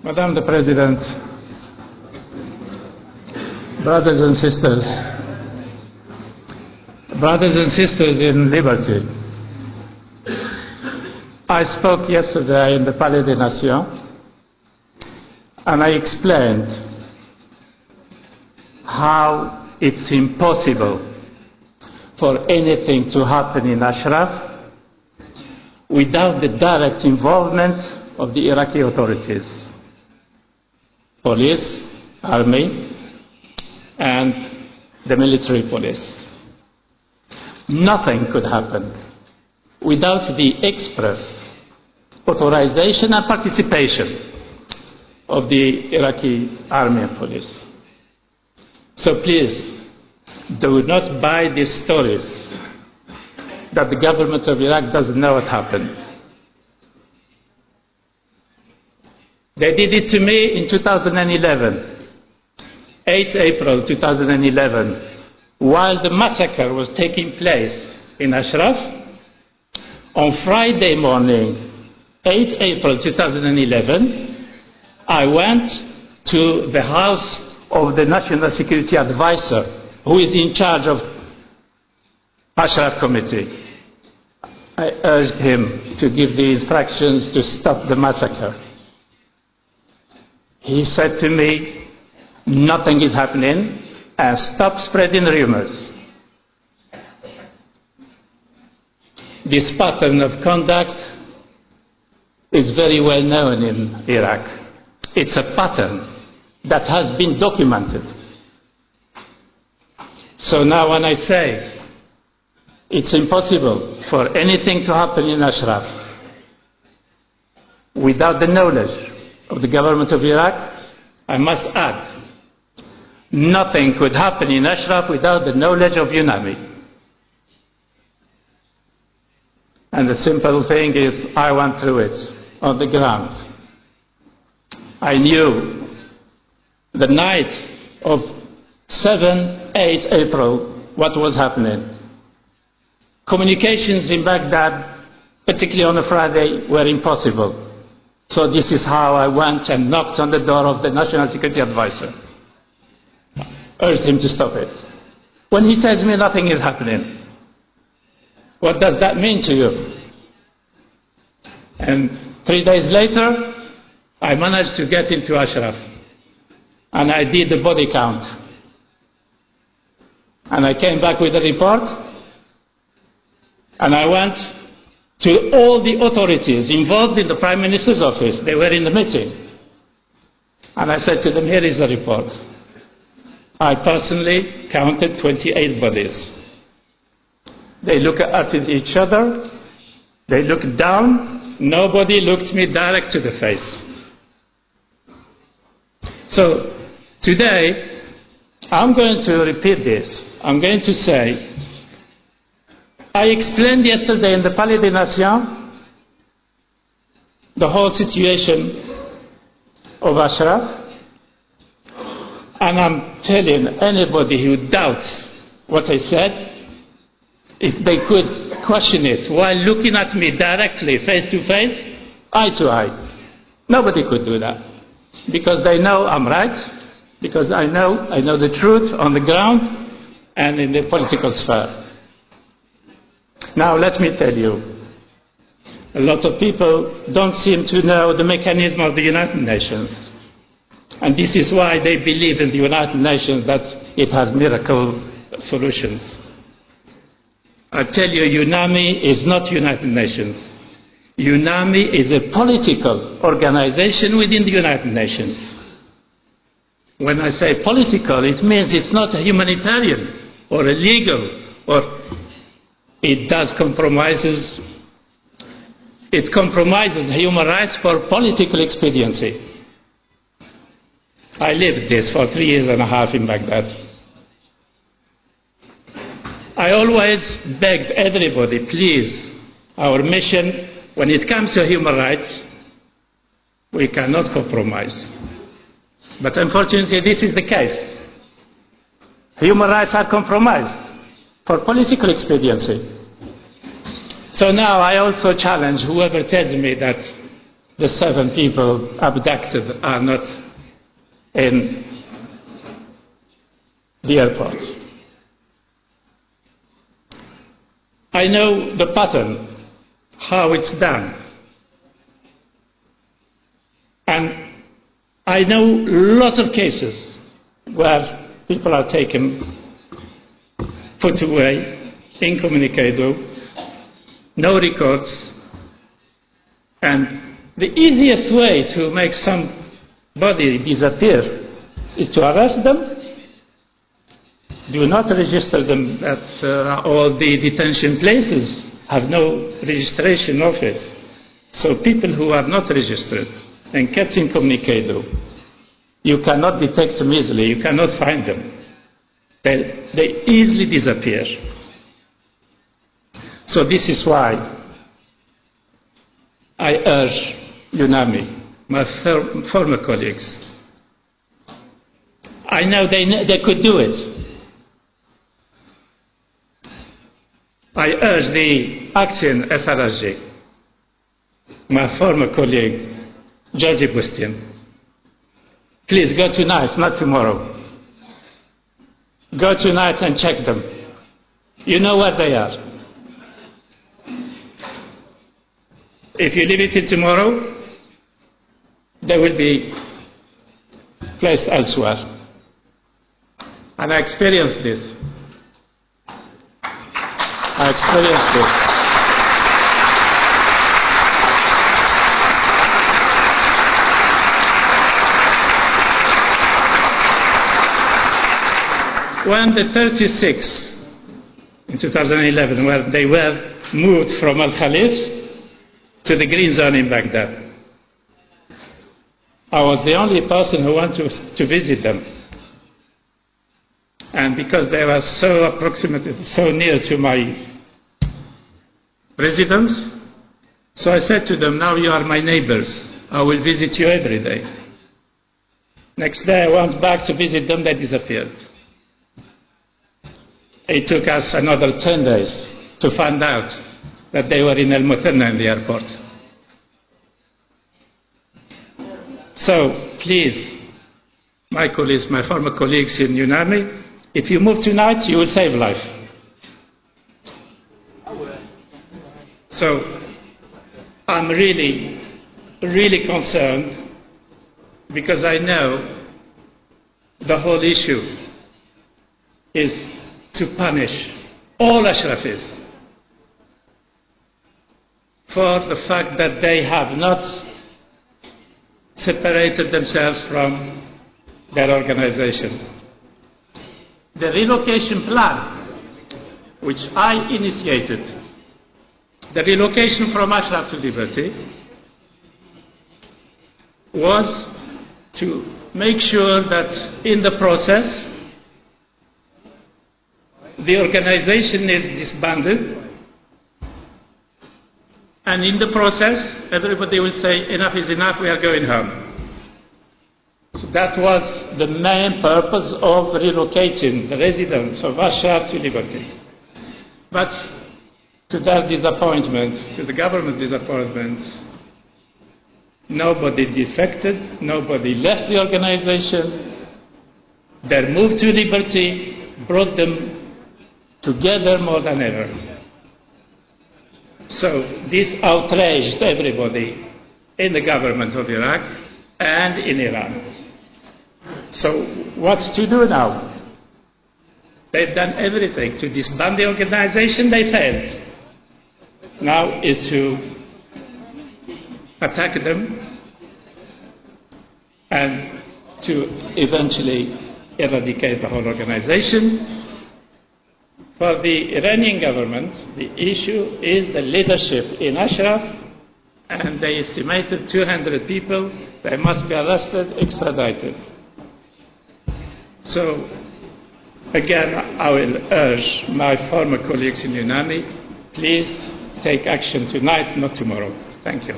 Madam the President, brothers and sisters in liberty, I spoke yesterday in the Palais des Nations and I explained how it's impossible for anything to happen in Ashraf without the direct involvement of the Iraqi authorities, police, army, and the military police. Nothing could happen without the express authorization and participation of the Iraqi army and police. So please, do not buy these stories that the government of Iraq doesn't know what happened. They did it to me in 2011, 8 April 2011, while the massacre was taking place in Ashraf. On Friday morning, 8 April 2011, I went to the house of the National Security Advisor, who is in charge of Ashraf Committee. I urged him to give the instructions to stop the massacre. He said to me, nothing is happening, and stop spreading rumors. This pattern of conduct is very well known in Iraq. It's a pattern that has been documented. So now when I say it's impossible for anything to happen in Ashraf without the knowledge of the government of Iraq, I must add, nothing could happen in Ashraf without the knowledge of UNAMI. And the simple thing is, I went through it on the ground. I knew the night of 7, 8 April what was happening. Communications in Baghdad, particularly on a Friday, were impossible. So this is how I went and knocked on the door of the National Security Advisor. Urged him to stop it. When he tells me nothing is happening, what does that mean to you? And 3 days later, I managed to get into Ashraf. And I did the body count. And I came back with a report. And I went to all the authorities involved in the Prime Minister's office. They were in the meeting. And I said to them, here is the report. I personally counted 28 bodies. They looked at each other. They looked down. Nobody looked me direct to the face. So today, I'm going to repeat this. I'm going to say, I explained yesterday in the Palais des Nations the whole situation of Ashraf, and I'm telling anybody who doubts what I said, if they could question it while looking at me directly, face to face, eye to eye. Nobody could do that, because they know I'm right, because I know the truth on the ground and in the political sphere. Now let me tell you, a lot of people don't seem to know the mechanism of the United Nations. And this is why they believe in the United Nations, that it has miracle solutions. I tell you, UNAMI is not United Nations. UNAMI is a political organization within the United Nations. When I say political, it means it's not a humanitarian or a legal, or it does compromises. It compromises human rights for political expediency. I lived this for 3.5 years in Baghdad. I always begged everybody, please, our mission, when it comes to human rights, we cannot compromise. But unfortunately, this is the case. Human rights are compromised for political expediency. So now I also challenge whoever tells me that the 7 people abducted are not in the airport. I know the pattern, how it's done. And I know lots of cases where people are taken, put away, incommunicado, no records, and the easiest way to make somebody disappear is to arrest them, do not register them at all the detention places, have no registration office. So people who are not registered and kept incommunicado, you cannot detect them easily, you cannot find them. They easily disappear. So this is why I urge UNAMI, my former colleagues. I know they could do it. I urge the acting SRSG, my former colleague, Georgi Bustian. Please go tonight, not tomorrow. Go tonight and check them. You know where they are. If you leave it till tomorrow, they will be placed elsewhere. And I experienced this. I experienced this. When the 36 in 2011, where they were moved from Al Khalif to the green zone in Baghdad, I was the only person who wanted to visit them. And because they were so approximately, so near to my residence, so I said to them, now you are my neighbors. I will visit you every day. Next day I went back to visit them, they disappeared. It took us another 10 days to find out that they were in El Muthanna in the airport. So please, my colleagues, my former colleagues in UNAMI, if you move tonight, you will save life. So I'm really, really concerned because I know the whole issue is to punish all Ashrafis for the fact that they have not separated themselves from their organization. The relocation plan, which I initiated, the relocation from Ashraf to Liberty, was to make sure that in the process the organization is disbanded, and in the process everybody will say enough is enough, we are going home. So that was the main purpose of relocating the residents of Ashraf to Liberty. But to their disappointment, to the government disappointment, nobody defected, nobody left the organization. Their move to Liberty brought them together more than ever. So this outraged everybody in the government of Iraq and in Iran. So what to do now? They've done everything to disband the organization, they failed. Now is to attack them and to eventually eradicate the whole organization. For the Iranian government, the issue is the leadership in Ashraf, and they estimated 200 people. They must be arrested, extradited. So, again, I will urge my former colleagues in UNAMI, please take action tonight, not tomorrow. Thank you.